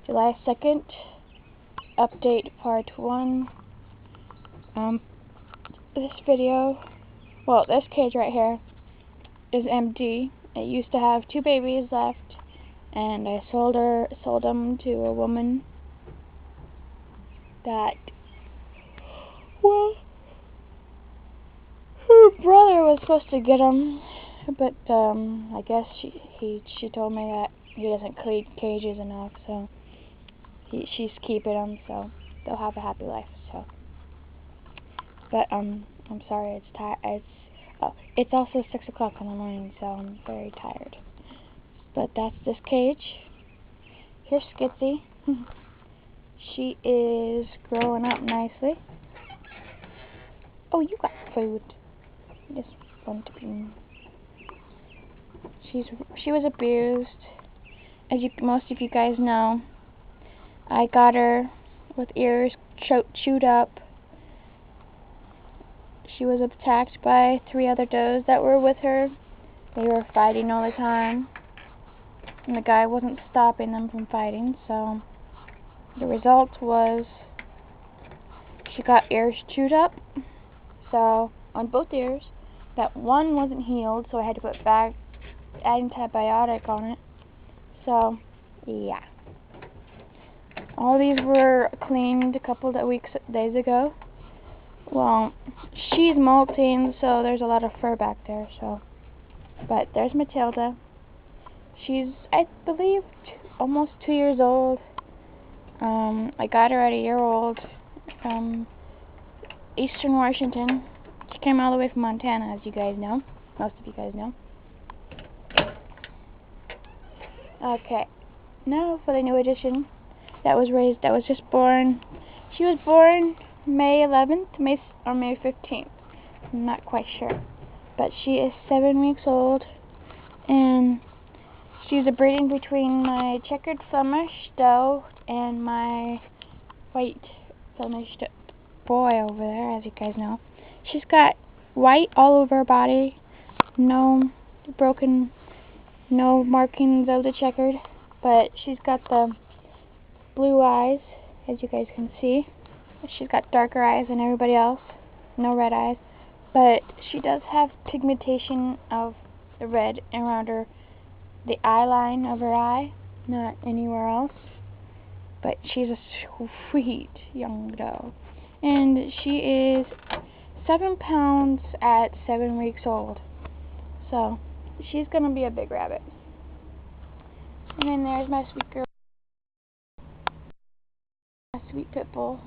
July 2nd, update part 1. This video, well, this cage right here is empty. It used to have 2 babies left, and I sold them to a woman that, well, her brother was supposed to get them, but I guess she told me that he doesn't clean cages enough, so she's keeping them, so they'll have a happy life. So, but I'm sorry, it's also 6 o'clock in the morning, so I'm very tired. But that's this cage. Here's Skitsy. She is growing up nicely. Oh, you got food. Just want to be. She was abused, as most of you guys know. I got her with ears chewed up. She was attacked by 3 other does that were with her. They were fighting all the time, and the guy wasn't stopping them from fighting, so the result was she got ears chewed up, so on both ears. That one wasn't healed, so I had to put back antibiotic on it. So yeah, all these were cleaned a couple of days ago. Well, she's molting, so there's a lot of fur back there. So, but there's Matilda. She's, I believe, almost 2 years old. I got her at a year old from Eastern Washington. She came all the way from Montana, as you guys know. Most of you guys know. Okay, now for the new edition that was just born. She was born May 11th, May 15th. I'm not quite sure. But she is 7 weeks old, and she's a breeding between my checkered Flemish doe and my white Flemish boy over there, as you guys know. She's got white all over her body, no markings of the checkered, but she's got the blue eyes, as you guys can see. She's got darker eyes than everybody else, no red eyes, but she does have pigmentation of the red around the eye line of her eye, not anywhere else. But she's a sweet young doe, and she is 7 pounds at 7 weeks old, so she's gonna be a big rabbit. And then there's my sweet girl, my sweet pit bull,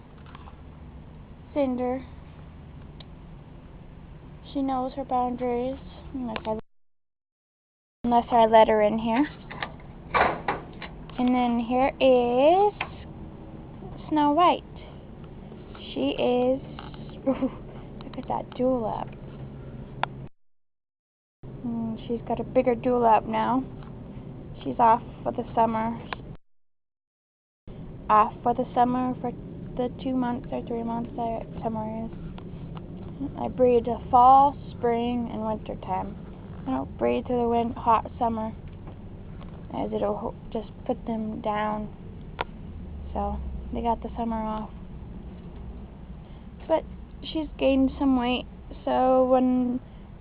Cinder. She knows her boundaries, unless I let her in here. And then here is Snow White. She is, ooh, look at that dewlap. She's got a bigger dewlap now. She's off for the summer. For the 2 months or 3 months that summer is. I breed the fall, spring, and winter time. I don't breed through the hot summer, as it'll just put them down. So they got the summer off. But she's gained some weight, so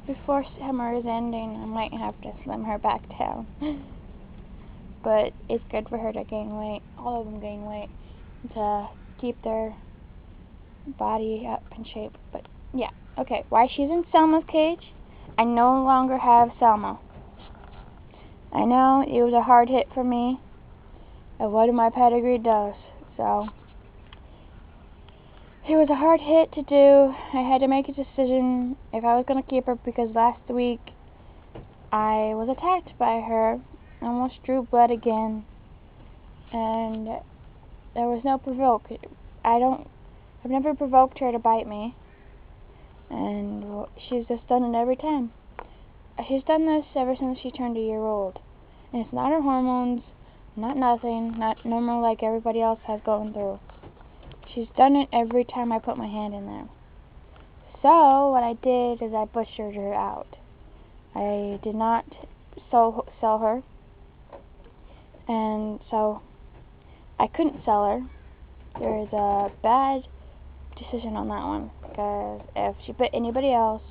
before summer is ending, I might have to slim her back down. But it's good for her to gain weight. All of them gain weight to keep their body up in shape. But yeah, okay. Why she's in Selma's cage? I no longer have Selma. I know it was a hard hit for me of one of my pedigree does, so it was a hard hit to do. I had to make a decision if I was going to keep her, because last week I was attacked by her. I almost drew blood again, and there was no provoke. I've never provoked her to bite me, and she's just done it every time. She's done this ever since she turned a year old, and it's not her hormones, not nothing, not normal like everybody else has going through. She's done it every time I put my hand in there. So what I did is I butchered her out. I did not sell her, and so I couldn't sell her. There was a bad decision on that one, because if she bit anybody else,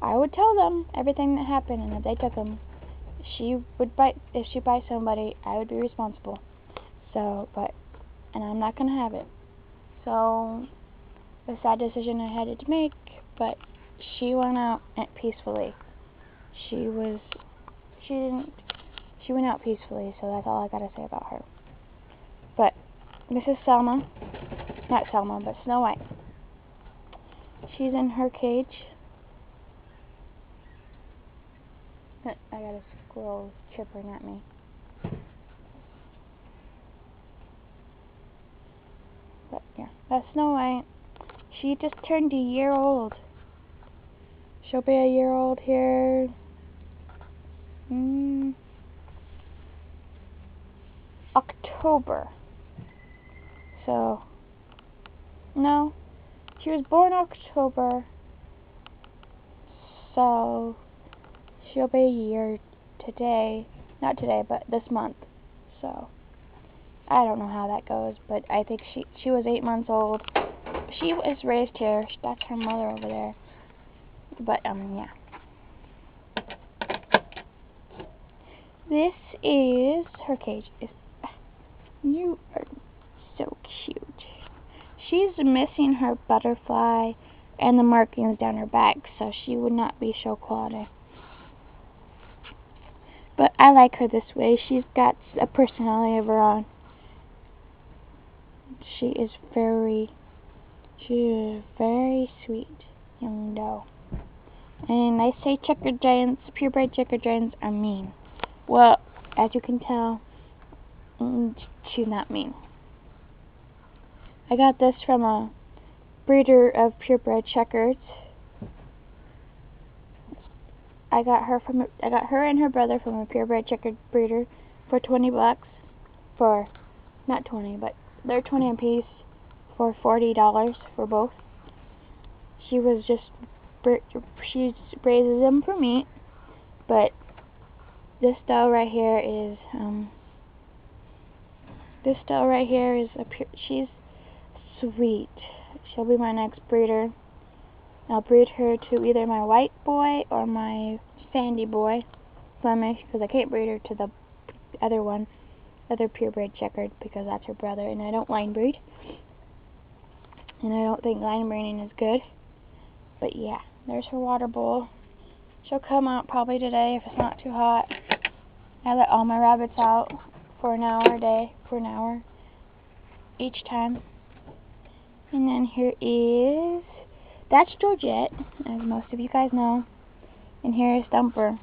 I would tell them everything that happened, and if they took them, if she bites somebody, I would be responsible. So, and I'm not gonna have it. So, it was a sad decision I had to make, but she went out peacefully. She went out peacefully, so that's all I gotta say about her. But Mrs. Selma, not Selma, but Snow White, she's in her cage. I got a squirrel chirping at me. But yeah, that's Snow White. She just turned a year old. She'll be a year old here. October. So, no, she was born October. So, she'll be a year today. Not today, but this month. So, I don't know how that goes, but I think she was 8 months old. She was raised here. That's her mother over there. But, yeah. This is her cage. You are so cute. She's missing her butterfly and the markings down her back, so she would not be so clawed. But I like her this way. She's got a personality of her own. She is very sweet young doe. And I say checkered giants, purebred checkered giants are mean. Well, as you can tell, she's not mean. I got this from a breeder of purebred checkers. I got her and her brother from a purebred checkered breeder for $20. For not 20, but they're 20 a piece for $40 for both. She raises them for meat, but this doe right here is she's sweet. She'll be my next breeder. I'll breed her to either my white boy or my sandy boy, Flemish, because I can't breed her to the other purebred checkered, because that's her brother, and I don't line breed. And I don't think line breeding is good. But yeah, there's her water bowl. She'll come out probably today if it's not too hot. I let all my rabbits out for an hour a day, for an hour each time. And then here is, that's Georgette, as most of you guys know. And here is Thumper.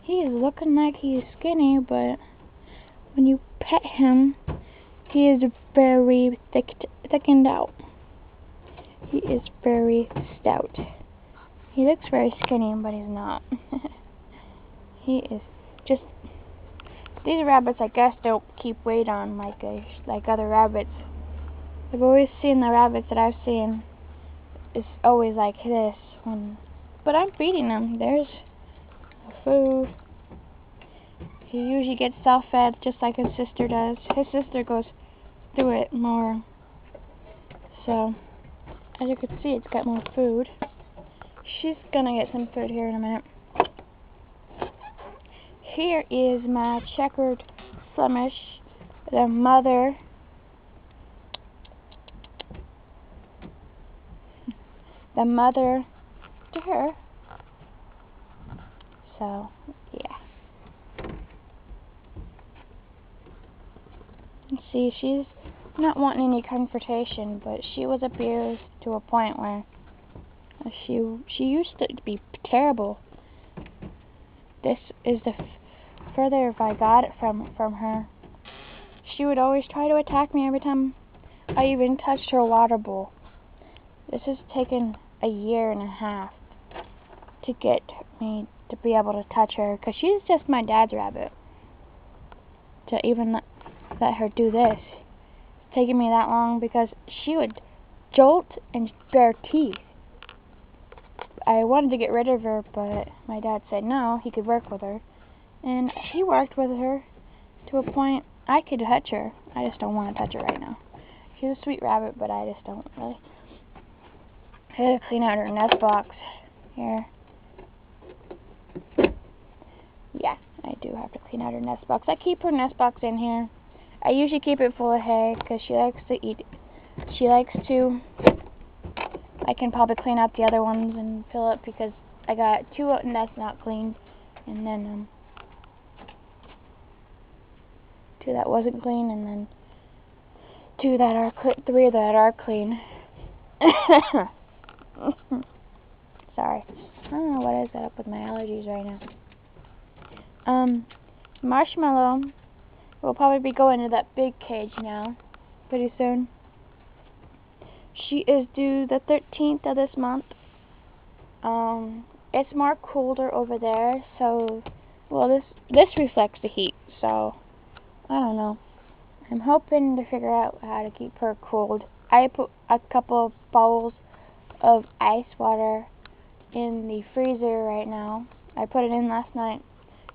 He is looking like he is skinny, but when you pet him, he is very thickened out. He is very stout. He looks very skinny, but he's not. He is just... These rabbits, I guess, don't keep weight on like other rabbits. I've always seen the rabbits that I've seen is always like this. But I'm feeding him. There's food. He usually gets self-fed just like his sister does. His sister goes through it more. So, as you can see, it's got more food. She's gonna get some food here in a minute. Here is my checkered Flemish, the mother. The mother to her. So, yeah. See, she's not wanting any confrontation, but she was abused to a point where she used to be terrible. This is the further if I got it from her. She would always try to attack me every time I even touched her water bowl. This has taken a year and a half to get me to be able to touch her, because she's just my dad's rabbit. To even let her do this, it's taken me that long because she would jolt and bare teeth. I wanted to get rid of her, but my dad said no, he could work with her. And he worked with her to a point I could touch her. I just don't want to touch her right now. She's a sweet rabbit, but I just don't really. I had to clean out her nest box. Here. Yeah, I do have to clean out her nest box. I keep her nest box in here. I usually keep it full of hay because she likes to eat. She likes to. I can probably clean out the other ones and fill it because I got 2 nests not cleaned, and then 2 that wasn't clean, and then 3 that are clean. Sorry, I don't know what is that up with my allergies right now. Marshmallow will probably be going to that big cage now, pretty soon. She is due the 13th of this month. It's more colder over there, so, well, this reflects the heat, so, I don't know. I'm hoping to figure out how to keep her cold. I put a couple of bowls of ice water in the freezer right now. I put it in last night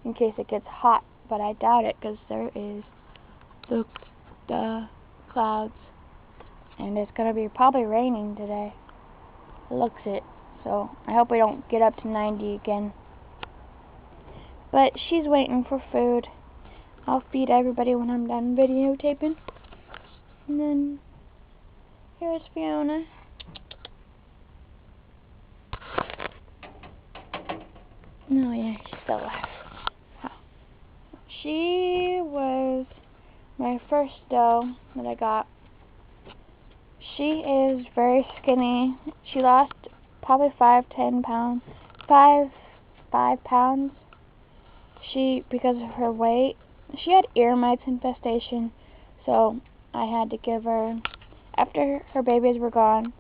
in case it gets hot, but I doubt it because there is the clouds, and it's going to be probably raining today. It looks it, so I hope we don't get up to 90 again. But she's waiting for food. I'll feed everybody when I'm done videotaping. And then here's Fiona. Oh yeah, she's still alive. Wow. She was my first doe that I got. She is very skinny. She lost probably 5 pounds. Because of her weight. She had ear mites infestation, so I had to give her, after her babies were gone.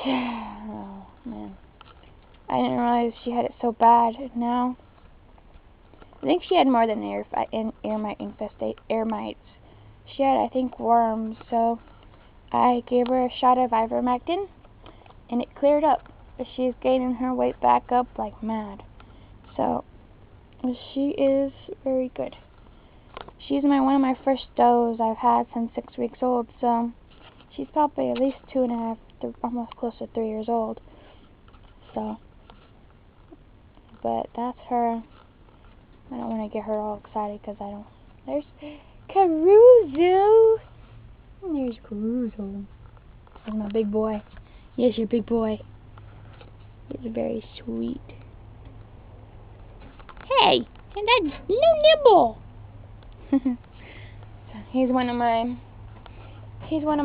Oh man, I didn't realize she had it so bad. Now I think she had more than ear mites. She had, I think, worms. So I gave her a shot of ivermectin, and it cleared up. She's gaining her weight back up like mad. So she is very good. She's one of my first does I've had since 6 weeks old, so she's probably at least 2.5, almost close to 3 years old. So, but that's her. I don't want to get her all excited because I don't. There's Caruso. There's Caruso. That's my big boy. Yes, your big boy. He's very sweet. Hey, and that's no nibble. He's one of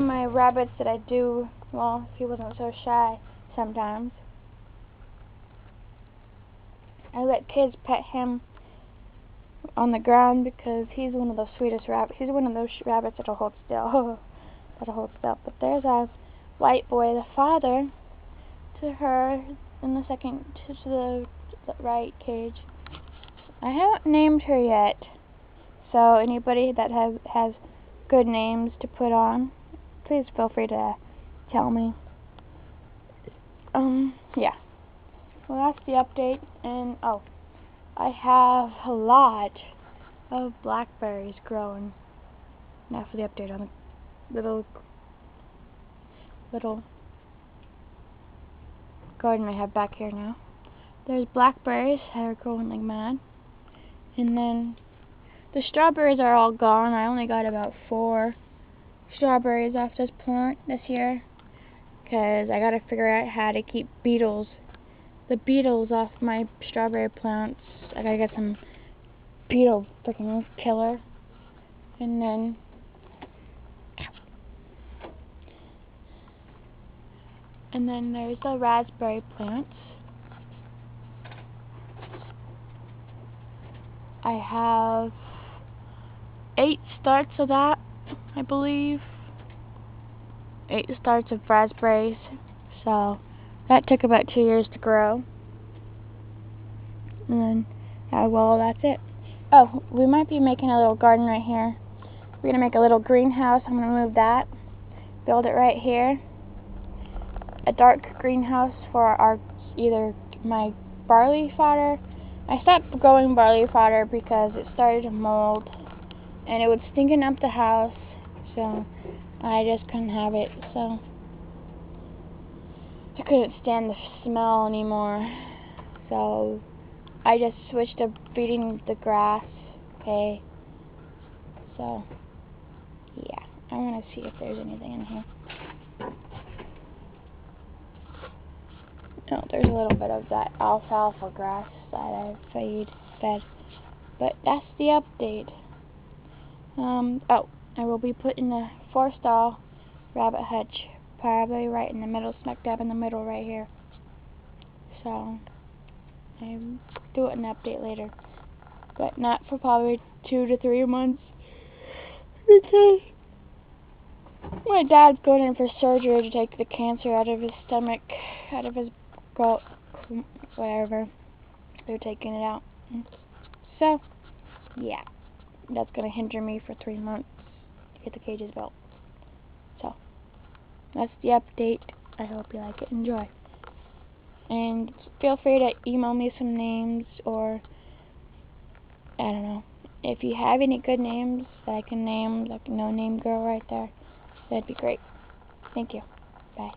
my rabbits that I do. Well, he wasn't so shy sometimes. I let kids pet him on the ground because he's one of the sweetest rabbits. He's one of those rabbits that'll hold still. But there's a white boy, the father, to her in the second to the right cage. I haven't named her yet, so anybody that has good names to put on, please feel free to tell me. Yeah. Well, that's the update, and I have a lot of blackberries growing. Now for the update on the little garden I have back here now. There's blackberries that are growing like mad, and then the strawberries are all gone. I only got about 4 strawberries off this plant this year, because I gotta figure out how to keep the beetles off my strawberry plants. I gotta get some beetle freaking killer. And then there's the raspberry plants. I have 8 starts of that, I believe. 8 starts of raspberries. So that took about 2 years to grow. And then, well, that's it. Oh, we might be making a little garden right here. We're going to make a little greenhouse. I'm going to move that. Build it right here. A dark greenhouse for either my barley fodder. I stopped growing barley fodder because it started to mold. and it was stinking up the house, so I just couldn't have it. So I couldn't stand the smell anymore, so I just switched to feeding the grass. Okay, so yeah, I want to see if there's anything in here. No, there's a little bit of that alfalfa grass that I fed, but that's the update. Oh, I will be putting a 4-stall rabbit hutch, probably right in the middle, smack dab in the middle right here. So I'll do an update later, but not for probably 2 to 3 months, because my dad's going in for surgery to take the cancer out of his stomach, out of his throat, whatever. They're taking it out. So yeah, that's gonna hinder me for 3 months to get the cages built. So that's the update. I hope you like it. Enjoy. And feel free to email me some names, or I don't know, if you have any good names that I can name, like No Name Girl right there, that'd be great. Thank you. Bye.